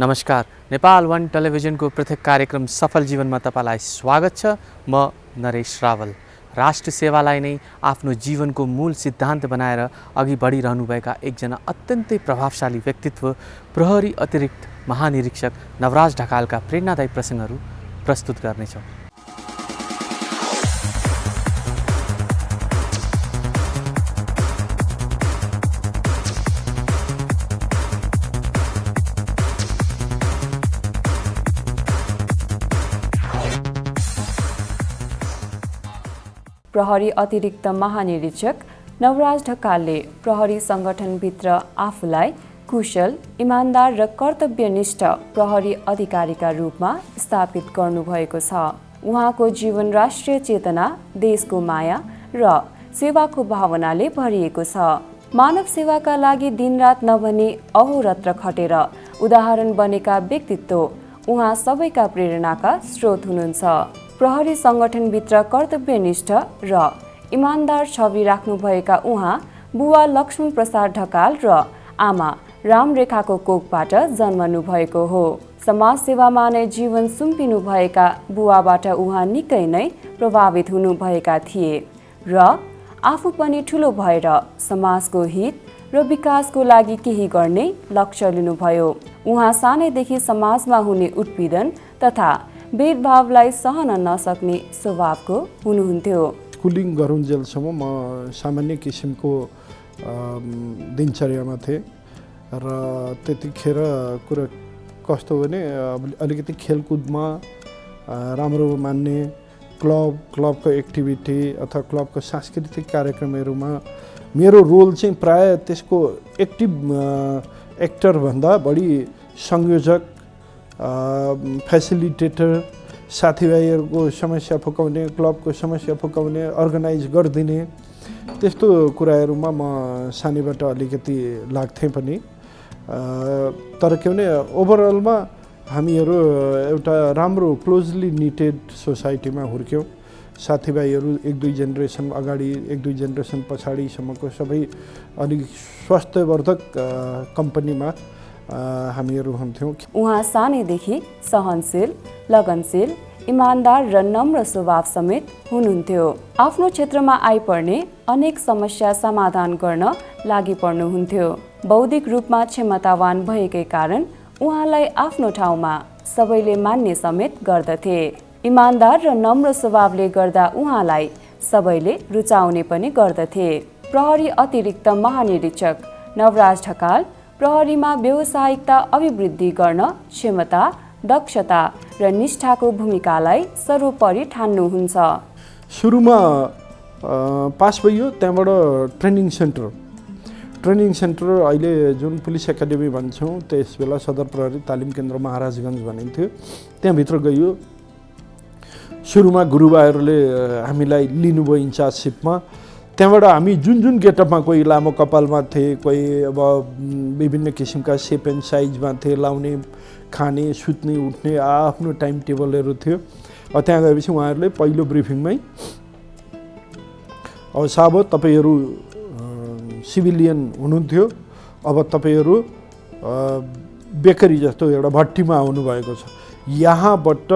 नमस्कार। नेपाल वन टेलिभिजनको पृथक कार्यक्रम सफल जीवनमा तपाईलाई स्वागत छ। म नरेश रावल। राष्ट्र सेवालाई नै आफ्नो जीवनको मूल सिद्धान्त बनाएर अघि बढिरहनुभएका एकजना अत्यन्तै प्रभावशाली व्यक्तित्व प्रहरी अतिरिक्त महानिरीक्षक नवराज ढकालका प्रेरणादायी प्रसङ्गहरू प्रस्तुत गर्नेछौँ। प्रहरी अतिरिक्त महानिरीक्षक नवराज ढकालले प्रहरी सङ्गठनभित्र आफूलाई कुशल, इमान्दार र कर्तव्यनिष्ठ प्रहरी अधिकारीका रूपमा स्थापित गर्नुभएको छ। उहाँको जीवन राष्ट्रिय चेतना, देशको माया र सेवाको भावनाले भरिएको छ। मानव सेवाका लागि दिनरात नभनी अहोरात्र खटेर उदाहरण बनेका व्यक्तित्व उहाँ सबैका प्रेरणाका स्रोत हुनुहुन्छ। प्रहरी सङ्गठनभित्र कर्तव्यनिष्ठ र इमान्दार छवि राख्नुभएका उहाँ बुवा लक्ष्मण प्रसाद ढकाल र आमा रामरेखाको कोखबाट जन्मनुभएको हो। समाज सेवामा नै जीवन सुम्पिनुभएका बुवाबाट उहाँ निकै नै प्रभावित हुनुभएका थिए र आफू पनि ठुलो भएर समाजको हित र विकासको लागि केही गर्ने लक्ष्य लिनुभयो। उहाँ सानैदेखि समाजमा हुने उत्पीडन तथा भेदभावलाई सहन नसक्ने स्वभावको हुनुहुन्थ्यो। स्कुलिङ गरुन्जेलसम्म म सामान्य किसिमको दिनचर्यामा थिएँ र त्यतिखेर कुरा कस्तो भने अलिकति खेलकुदमा राम्रो मान्ने, क्लबको एक्टिभिटी अथवा क्लबको सांस्कृतिक कार्यक्रमहरूमा मेरो रोल चाहिँ प्राय त्यसको एक्टिभ एक्टरभन्दा बढी संयोजक, फेसिलिटेटर, साथीभाइहरूको समस्या फुकाउने, क्लबको समस्या फुकाउने, अर्गनाइज गरिदिने त्यस्तो कुराहरूमा म सानैबाट अलिकति लाग्थेँ पनि। तर के भने ओभरअलमा हामीहरू एउटा राम्रो क्लोजली निटेड सोसाइटीमा हुर्क्यौँ। साथीभाइहरू एक दुई जेनेरेसन अगाडि, एक दुई जेनेरेसन पछाडिसम्मको सबै अलिक स्वास्थ्यवर्धक कम्पनीमा हामीहरू हुन्थ्यौँ। उहाँ सानैदेखि सहनशील, लगनशील, इमान्दार र नम्र स्वभाव समेत हुनुहुन्थ्यो। आफ्नो क्षेत्रमा आइपर्ने अनेक समस्या समाधान गर्न लागि पर्नुहुन्थ्यो। बौद्धिक रूपमा क्षमतावान भएकै कारण उहाँलाई आफ्नो ठाउँमा सबैले मान्ने समेत गर्दथे। इमान्दार र नम्र स्वभावले गर्दा उहाँलाई सबैले रुचाउने पनि गर्दथे। प्रहरी अतिरिक्त महानिरीक्षक नवराज ढकाल प्रहरीमा व्यावसायिकता अभिवृद्धि गर्न क्षमता, दक्षता र निष्ठाको भूमिकालाई सर्वोपरि ठान्नुहुन्छ। सुरुमा पास भइयो, त्यहाँबाट ट्रेनिङ सेन्टर अहिले जुन पुलिस एकाडेमी भन्छौँ त्यस बेला सदर प्रहरी तालिम केन्द्र महाराजगञ्ज भनिन्थ्यो, त्यहाँभित्र गइयो। सुरुमा गुरुबाहरूले हामीलाई लिनुभयो इन्चार्जसिपमा। त्यहाँबाट हामी जुन गेटअपमा, कोही लामो कपालमा थिए, कोही अब विभिन्न किसिमका सेप एन्ड साइजमा थिए, लाउने, खाने, सुत्ने, उठ्ने आफ्नो टाइम टेबलहरू थियो। त्यहाँ गएपछि उहाँहरूले पहिलो ब्रिफिङमै अब साहब तपाईँहरू सिभिलियन हुनुहुन्थ्यो, अब तपाईँहरू बेकरी जस्तो एउटा भट्टीमा आउनुभएको छ। यहाँबाट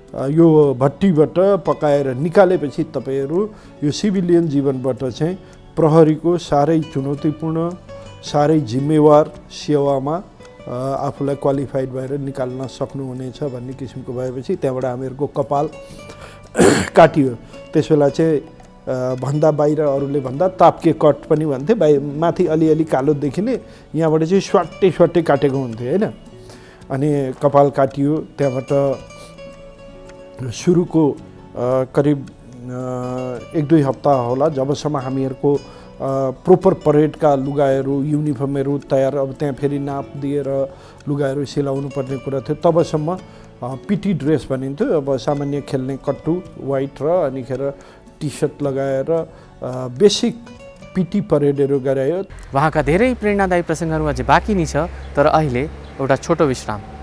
यो भट्टीबाट पकाएर निकालेपछि तपाईँहरू यो सिभिलियन जीवनबाट चाहिँ प्रहरीको साह्रै चुनौतीपूर्ण, साह्रै जिम्मेवार सेवामा आफूलाई क्वालिफाइड भएर निकाल्न सक्नुहुनेछ भन्ने किसिमको भएपछि त्यहाँबाट हामीहरूको कपाल काटियो। त्यसबेला चाहिँ भन्दा बाहिर अरूले भन्दा ताप्के कट पनि भन्थे, माथि अलिअलि कालो देखिने, यहाँबाट चाहिँ स्वाट्टै काटेको हुन्थ्यो होइन। अनि कपाल काटियो। त्यहाँबाट सुरुको करिब एक दुई हप्ता होला जबसम्म हामीहरूको प्रोपर परेडका लुगाहरू, युनिफर्महरू तयार, अब त्यहाँ फेरि नाप दिएर लुगाहरू सिलाउनु पर्ने कुरा थियो, तबसम्म पिटी ड्रेस भनिन्थ्यो। अब सामान्य खेल्ने कट्टु वाइट र अनिखेर टी सर्ट लगाएर बेसिक पिटी परेडहरू गरायो। उहाँका धेरै प्रेरणादायी प्रसङ्गहरू अझै बाँकी नै छ, तर अहिले एउटा छोटो विश्राम।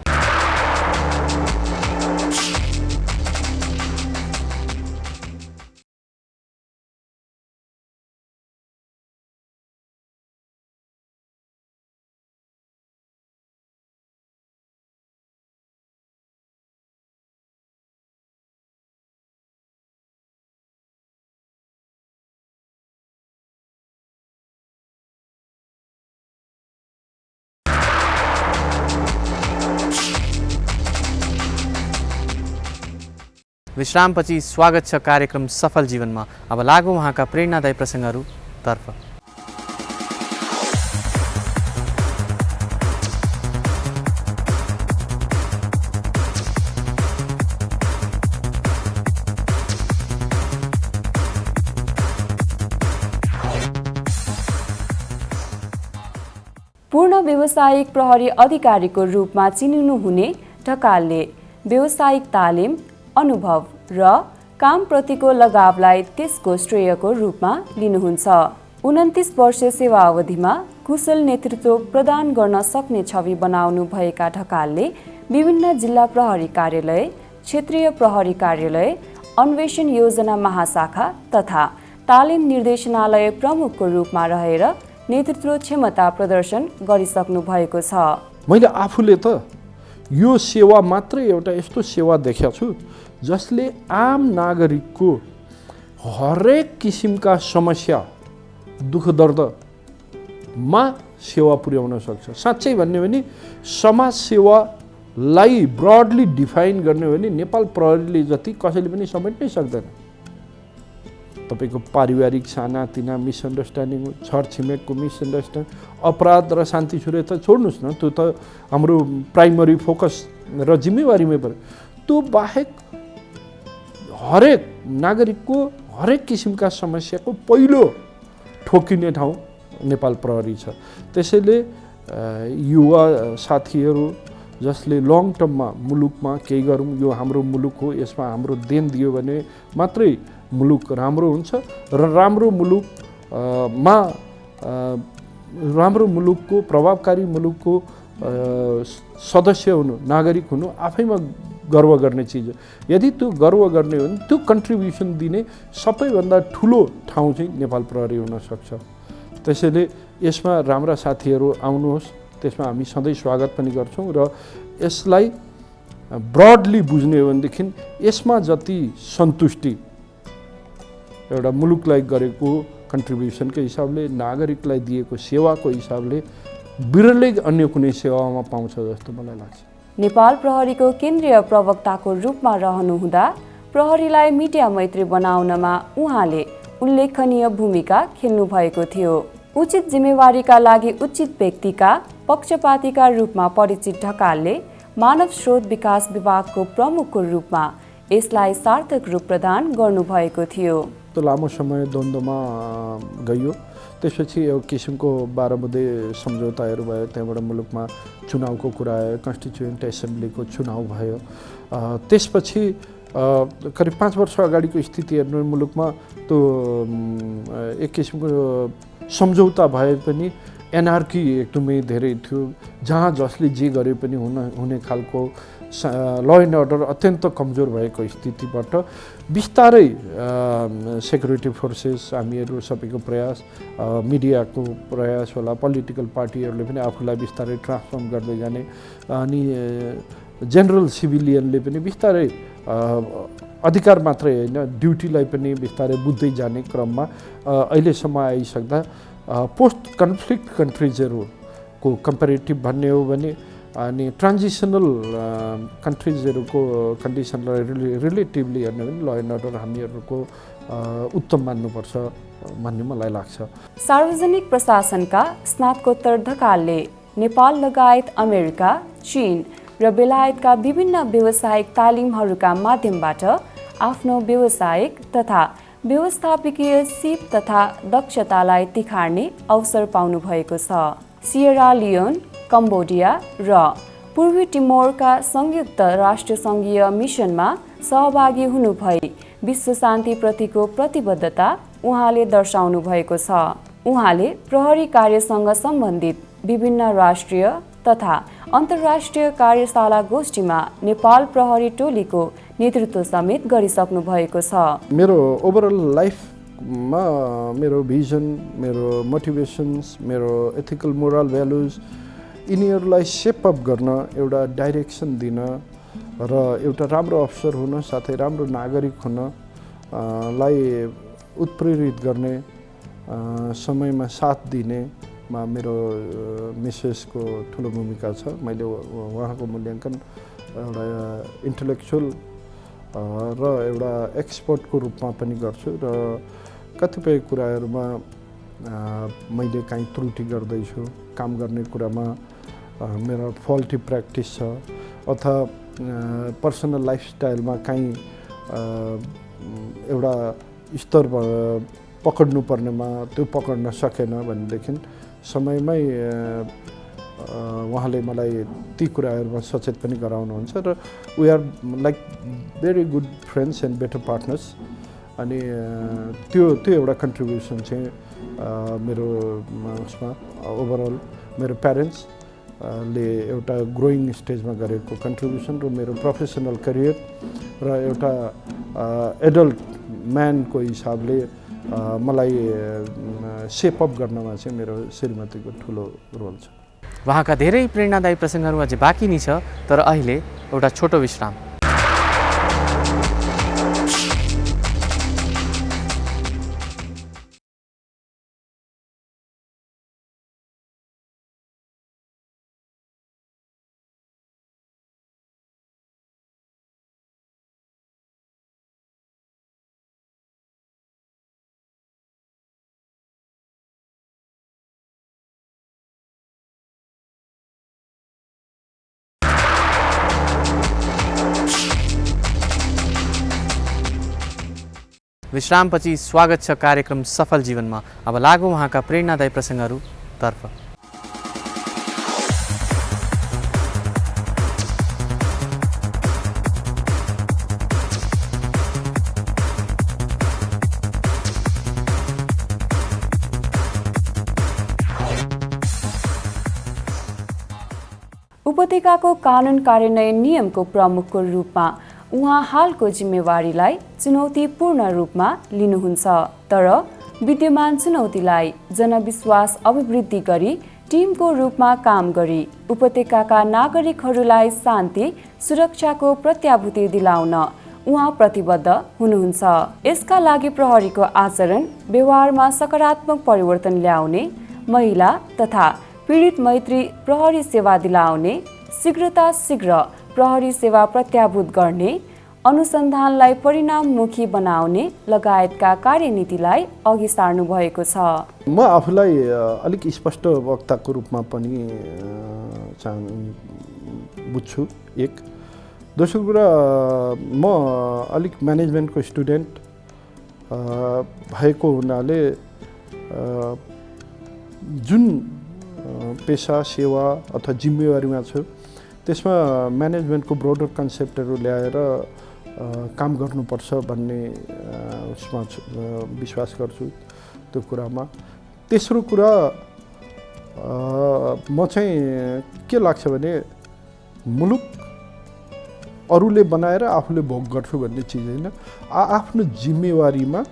विश्रामपछि स्वागत छ कार्यक्रम सफल जीवनमा। अब लागौँ उहाँका प्रेरणादायी प्रसङ्गहरूतर्फ। पूर्ण व्यावसायिक प्रहरी अधिकारीको रूपमा चिनिनुहुने ढकालले व्यावसायिक तालिम, अनुभव र कामप्रतिको लगावलाई त्यसको श्रेयको रूपमा लिनुहुन्छ। 29 वर्षे सेवा अवधिमा कुशल नेतृत्व प्रदान गर्न सक्ने छवि बनाउनु भएका ढकालले विभिन्न जिल्ला प्रहरी कार्यालय, क्षेत्रीय प्रहरी कार्यालय, अन्वेषण योजना महाशाखा तथा तालिम निर्देशनालय प्रमुखको रूपमा रहेर नेतृत्व क्षमता प्रदर्शन गरिसक्नु भएको छ। मैले आफूले त यो सेवा मात्रै एउटा यस्तो सेवा देखेको छु जसले आम नागरिकको हरेक किसिमका समस्या, दुःख दर्दमा सेवा पुर्याउन सक्छ। साँच्चै भन्ने भने समाज सेवालाई ब्रडली डिफाइन गर्ने हो भने नेपाल प्रहरीले जति कसैले पनि समेट्नै सक्दैन। तपाईको पारिवारिक सानातिना मिसअन्डरस्ट्यान्डिङ, छरछिमेकको मिसअन्डरस्ट्यान्डिङ, अपराध र शान्ति सुरक्षा छोड्नुहोस् न, त्यो त हाम्रो प्राइमरी फोकस र जिम्मेवारीमै पर्यो। त्यो बाहेक हरेक नागरिकको हरेक किसिमका समस्याको पहिलो ठोकिने ठाउँ नेपाल प्रहरी छ। त्यसैले युवा साथीहरू जसले लङ टर्ममा मुलुकमा केही गरौँ, यो हाम्रो मुलुक हो, यसमा हाम्रो देन दियो भने मात्रै मुलुक राम्रो हुन्छ र राम्रो मुलुकको प्रभावकारी मुलुकको सदस्य हुनु, नागरिक हुनु आफैमा गर्व गर्ने चिज हो। यदि त्यो गर्व गर्ने हो भने त्यो कन्ट्रिब्युसन दिने सबैभन्दा ठुलो ठाउँ चाहिँ नेपाल प्रहरी हुनसक्छ। त्यसैले यसमा राम्रा साथीहरू आउनुहोस्, त्यसमा हामी सधैँ स्वागत पनि गर्छौँ र यसलाई ब्रडली बुझ्ने हो भनेदेखि यसमा जति सन्तुष्टि एउटा मुलुकलाई गरेको कन्ट्रिब्युसनको हिसाबले, नागरिकलाई दिएको सेवाको हिसाबले बिरलै अन्य कुनै सेवामा पाउँछ जस्तो मलाई लाग्छ। नेपाल प्रहरीको केन्द्रीय प्रवक्ताको रूपमा रहनुहुँदा प्रहरीलाई मिडिया मैत्री बनाउनमा उहाँले उल्लेखनीय भूमिका खेल्नुभएको थियो। उचित जिम्मेवारीका लागि उचित व्यक्तिका पक्षपातीका रूपमा परिचित ढकालले मानव स्रोत विकास विभागको प्रमुखको रूपमा यसलाई सार्थक रूप प्रदान गर्नुभएको थियो। त्यो लामो समय द्वन्द्वमा गयो। त्यसपछि एउटा किसिमको 12 बुँदे सम्झौताहरू भयो, त्यहाँबाट मुलुकमा चुनावको कुरा आयो, कन्स्टिट्युएन्ट एसेम्ब्लीको चुनाव भयो। त्यसपछि करिब 5 वर्ष अगाडिको स्थिति हेर्नु मुलुकमा त्यो एक किसिमको सम्झौता भए पनि एनआरकी एकदमै धेरै थियो, जहाँ जसले जे गरे पनि हुने खालको ल एन्ड अर्डर अत्यन्त कमजोर भएको स्थितिबाट बिस्तारै सेक्युरिटी फोर्सेस, हामीहरू सबैको प्रयास, मिडियाको प्रयास होला, पोलिटिकल पार्टीहरूले पनि आफूलाई बिस्तारै ट्रान्सफर्म गर्दै जाने, अनि जेनरल सिभिलियनले पनि बिस्तारै अधिकार मात्रै होइन ड्युटीलाई पनि बिस्तारै बुझ्दै जाने क्रममा अहिलेसम्म आइसक्दा पोस्ट कन्फ्लिक्ट कन्ट्रिजहरूको कम्पेरिटिभ भन्ने हो भने अनि ट्रान्जिसनल कन्ट्रिजहरूको कन्डिसनलाई रिलेटिभली हेर्ने भने ल एन्ड अर्डर हामीहरूको उत्तम मान्नुपर्छ भन्ने मलाई लाग्छ। सार्वजनिक प्रशासनका स्नातकोत्तर ढकालले नेपाल लगायत अमेरिका, चीन र बेलायतका विभिन्न व्यावसायिक तालिमहरूका माध्यमबाट आफ्नो व्यावसायिक तथा व्यवस्थापकीय सिप तथा दक्षतालाई तिखार्ने अवसर पाउनु भएको छ। सियरा लियोन, कम्बोडिया र पूर्वी टिमोरका संयुक्त राष्ट्रसङ्घीय मिसनमा सहभागी हुनुभई विश्व शान्तिप्रतिको प्रतिबद्धता उहाँले दर्शाउनु भएको छ। उहाँले प्रहरी कार्यसँग सम्बन्धित विभिन्न राष्ट्रिय तथा अन्तर्राष्ट्रिय कार्यशाला गोष्ठीमा नेपाल प्रहरी टोलीको नेतृत्व समेत गरिसक्नु भएको छ। मेरो ओभरअल लाइफमा मेरो भिजन, मेरो मोटिभेसन्स, मेरो एथिकल मोरल भ्यालुज यिनीहरूलाई सेप अप गर्न, एउटा डाइरेक्सन दिन र एउटा राम्रो अफसर हुन, साथै राम्रो नागरिक हुनलाई उत्प्रेरित गर्ने, समयमा साथ दिनेमा मेरो मिसेसको ठुलो भूमिका छ। मैले उहाँको मूल्याङ्कन एउटा इन्टेलेक्चुअल र एउटा एक्सपर्टको रूपमा पनि गर्छु र कतिपय कुराहरूमा मैले काहीँ त्रुटि गर्दैछु, काम गर्ने कुरामा मेरो फल्टी प्र्याक्टिस छ अथवा पर्सनल लाइफस्टाइलमा काहीँ एउटा स्तर पकड्नु पर्नेमा त्यो पकड्न सकेन भनेदेखि समयमै उहाँले मलाई ती कुराहरूमा सचेत पनि गराउनुहुन्छ र we are like very good friends and better partners. अनि त्यो एउटा कन्ट्रिब्युसन चाहिँ मेरो उसमा ओभरअल मेरो प्यारेन्ट्स ले एउटा ग्रोइङ स्टेजमा गरेको कन्ट्रिब्युसन र मेरो प्रोफेसनल करियर र एउटा एडल्ट म्यानको हिसाबले मलाई सेपअप गर्नमा चाहिँ मेरो श्रीमतीको ठुलो रोल छ। उहाँका धेरै प्रेरणादायी प्रसङ्गहरू अझै बाँकी नै छ, तर अहिले एउटा छोटो विश्राम। विश्रामपछि स्वागत छ कार्यक्रम सफल जीवनमा। अब लागौँ उहाँका प्रेरणादायी प्रसङ्गहरूतर्फ। उपत्यकाको कानुन कार्यान्वयन नियमको प्रमुखको रूपमा उहाँ हालको जिम्मेवारीलाई चुनौतीपूर्ण रूपमा लिनुहुन्छ, तर विद्यमान चुनौतीलाई जनविश्वास अभिवृद्धि गरी टिमको रूपमा काम गरी उपत्यकाका नागरिकहरूलाई शान्ति सुरक्षाको प्रत्याभूति दिलाउन उहाँ प्रतिबद्ध हुनुहुन्छ। यसका लागि प्रहरीको आचरण व्यवहारमा सकारात्मक परिवर्तन ल्याउने, महिला तथा पीडित मैत्री प्रहरी सेवा दिलाउने, शीघ्र प्रहरी सेवा प्रत्याभूत गर्ने, अनुसन्धानलाई परिणाममुखी बनाउने लगायतका कार्यनीतिलाई अघि सार्नु भएको छ। म आफूलाई अलिक स्पष्ट वक्ताको रूपमा पनि बुझ्छु। एक दोस्रो कुरा, म अलिक म्यानेजमेन्टको स्टुडेन्ट भएको हुनाले जुन पेसा सेवा अथवा जिम्मेवारीमा छु त्यसमा म्यानेजमेन्टको ब्रोडर कन्सेप्टहरू ल्याएर काम गर्नुपर्छ भन्ने उसमा विश्वास गर्छु त्यो कुरामा। तेस्रो कुरा, म चाहिँ के लाग्छ भने मुलुक अरूले बनाएर आफूले भोग गर्छु भन्ने चिज होइन, आफ्नो जिम्मेवारीमा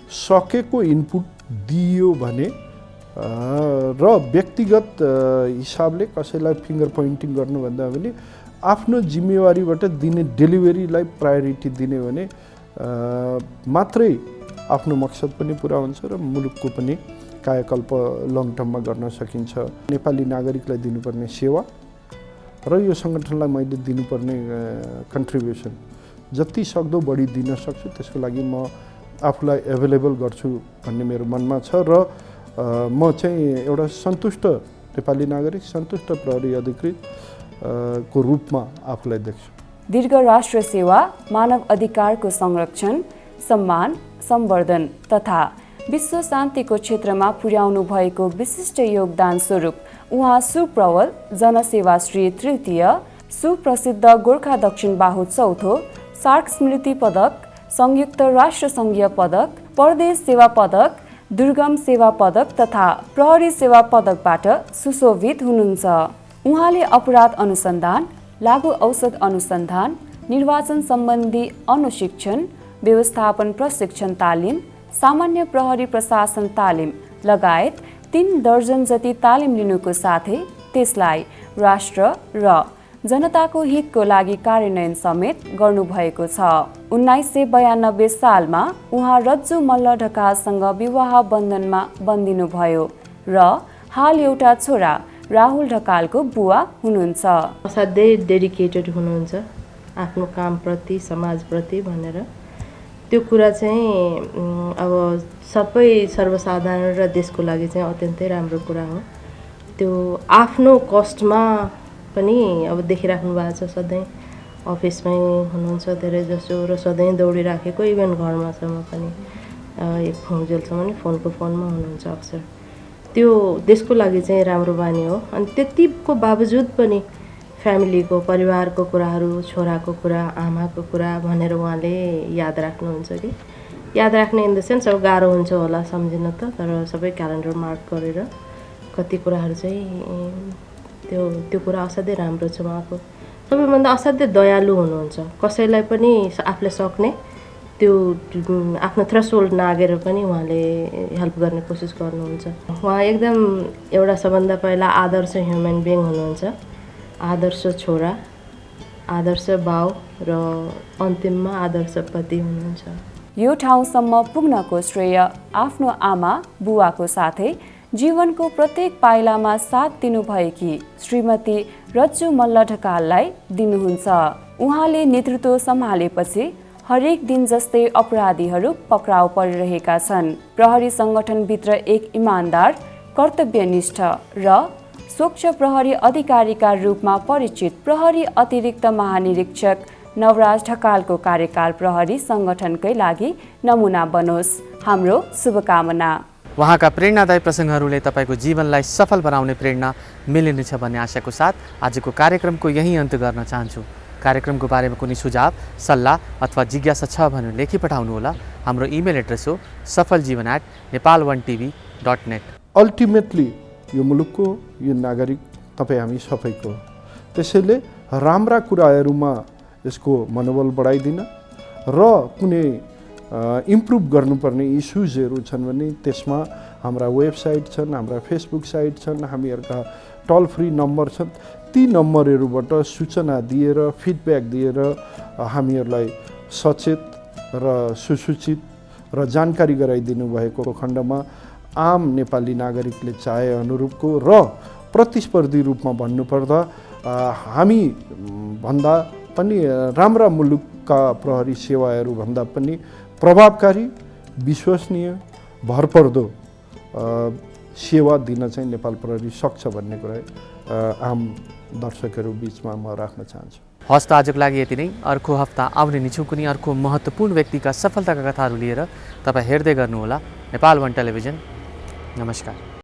सकेको इनपुट दियो भने र व्यक्तिगत हिसाबले कसैलाई फिङ्गर पोइन्टिङ गर्नुभन्दा पनि आफ्नो जिम्मेवारीबाट दिने डेलिभरीलाई प्रायोरिटी दिने भने मात्रै आफ्नो मकसद पनि पुरा हुन्छ र मुलुकको पनि कायाकल्प लङ टर्ममा गर्न सकिन्छ। नेपाली नागरिकलाई दिनुपर्ने सेवा र यो सङ्गठनलाई मैले दिनुपर्ने कन्ट्रिब्युसन जति सक्दो बढी दिन सक्छु त्यसको लागि म आफूलाई एभाइलेबल गर्छु भन्ने मेरो मनमा छ र म चाहिँ एउटा सन्तुष्ट नेपाली नागरिक, सन्तुष्ट प्रहरी अधिकृत को रूपमा आफूलाई देख्छु। दीर्घ राष्ट्र सेवा, मानव अधिकारको संरक्षण, सम्मान, सम्वर्धन तथा विश्व शान्तिको क्षेत्रमा पुर्याउनु भएको विशिष्ट योगदान स्वरूप उहाँ सुप्रवल जनसेवाश्री तृतीय, सुप्रसिद्ध गोर्खा दक्षिण बाहु चौथो, सार्क स्मृति पदक, संयुक्त राष्ट्र सङ्घीय पदक, परदेश सेवा पदक, दुर्गम सेवा पदक तथा प्रहरी सेवा पदकबाट सुशोभित हुनुहुन्छ। उहाँले अपराध अनुसन्धान, लागु औषध अनुसन्धान, निर्वाचन सम्बन्धी अनुशिक्षण, व्यवस्थापन प्रशिक्षण तालिम, सामान्य प्रहरी प्रशासन तालिम लगायत 3 दर्जन जति तालिम लिनुको साथै त्यसलाई राष्ट्र र जनताको हितको लागि कार्यान्वयन समेत गर्नुभएको छ। 1992 सालमा उहाँ रज्जु मल्ल ढकालसँग विवाह बन्धनमा बन्दिनुभयो र हाल एउटा छोरा राहुल ढकालको बुवा हुनुहुन्छ। असाध्यै डेडिकेटेड हुनुहुन्छ आफ्नो कामप्रति समाजप्रति भनेर त्यो कुरा चाहिँ अब सबै सर्वसाधारण र देशको लागि चाहिँ अत्यन्तै राम्रो कुरा हो। त्यो आफ्नो कस्टमा पनि अब देखिराख्नु भएको छ, सधैँ अफिसमै हुनुहुन्छ धेरै जसो र सधैँ दौडिराखेको, इभन घरमासम्म पनि एक खुन्जेलसम्म नि फोनमा हुनुहुन्छ अक्सर। त्यो देशको लागि चाहिँ राम्रो बानी हो। अनि त्यतिको बावजुद पनि फ्यामिलीको परिवारको कुराहरू, छोराको कुरा, आमाको कुरा भनेर उहाँले याद राख्नुहुन्छ कि याद राख्ने इन द सेन्स अब गाह्रो हुन्छ होला सम्झिन त, तर सबै क्यालेन्डर मार्क गरेर कति कुराहरू चाहिँ त्यो कुरा असाध्यै राम्रो छ उहाँको। सबैभन्दा असाध्यै दयालु हुनुहुन्छ, कसैलाई पनि आफूले सक्ने त्यो आफ्नो थ्रेसहोल्ड नागेर पनि उहाँले हेल्प गर्ने कोसिस गर्नुहुन्छ। उहाँ एकदम एउटा सबभन्दा पहिला आदर्श ह्युमन बिइङ हुनुहुन्छ, आदर्श छोरा, आदर्श बाउ र अन्तिममा आदर्श पति हुनुहुन्छ। यो ठाउँसम्म पुग्नको श्रेय आफ्नो आमा बुवाको साथै जीवनको प्रत्येक पाइलामा साथ दिनुभएकी श्रीमती रज्जु मल्ल ढकाललाई दिनुहुन्छ। उहाँले नेतृत्व सम्हालेपछि हरेक दिन जस्तै अपराधीहरू पक्राउ परिरहेका छन्। प्रहरी सङ्गठनभित्र एक इमान्दार, कर्तव्यनिष्ठ र स्वच्छ प्रहरी अधिकारीका रूपमा परिचित प्रहरी अतिरिक्त महानिरीक्षक नवराज ढकालको कार्यकाल प्रहरी सङ्गठनकै लागि नमुना बनोस्, हाम्रो शुभकामना। उहाँका प्रेरणादायी प्रसङ्गहरूले तपाईँको जीवनलाई सफल बनाउने प्रेरणा मिलिनेछ भन्ने आशाको साथ आजको कार्यक्रमको यहीँ अन्त्य गर्न चाहन्छु। कार्यक्रमको बारेमा कुनै सुझाव, सल्लाह अथवा जिज्ञासा छ भने लेखी पठाउनुहोला। हाम्रो इमेल एड्रेस हो safaljeevan@nepal1tv.net। अल्टिमेटली यो मुलुकको, यो नागरिक तपाईँ हामी सबैको, त्यसैले राम्रा कुराहरूमा यसको मनोबल बढाइदिन र कुनै इम्प्रुभ गर्नुपर्ने इस्युजहरू छन् भने त्यसमा हाम्रा वेबसाइट छन्, हाम्रा फेसबुक साइट छन्, हामीहरूका टोल फ्री नम्बर छन्। ती नम्बरहरूबाट सूचना दिएर, फिडब्याक दिएर हामीहरूलाई सचेत र सुसूचित र जानकारी गराइदिनु भएको खण्डमा आम नेपाली नागरिकले चाहे अनुरूपको र प्रतिस्पर्धी रूपमा भन्नुपर्दा हामी भन्दा पनि राम्रा मुलुकका प्रहरी सेवाहरू भन्दा पनि प्रभावकारी, विश्वसनीय, भरपर्दो सेवा दिन चाहिँ नेपाल प्रहरी सक्छ भन्ने कुरा आम दर्शकहरू बिचमा म राख्न चाहन्छु। हस् त आजको लागि यति नै। अर्को हप्ता आउने नै छु कुनै अर्को महत्त्वपूर्ण व्यक्तिका सफलताका कथाहरू लिएर। तपाईँ हेर्दै गर्नुहोला नेपाल 1 टेलिभिजन। नमस्कार।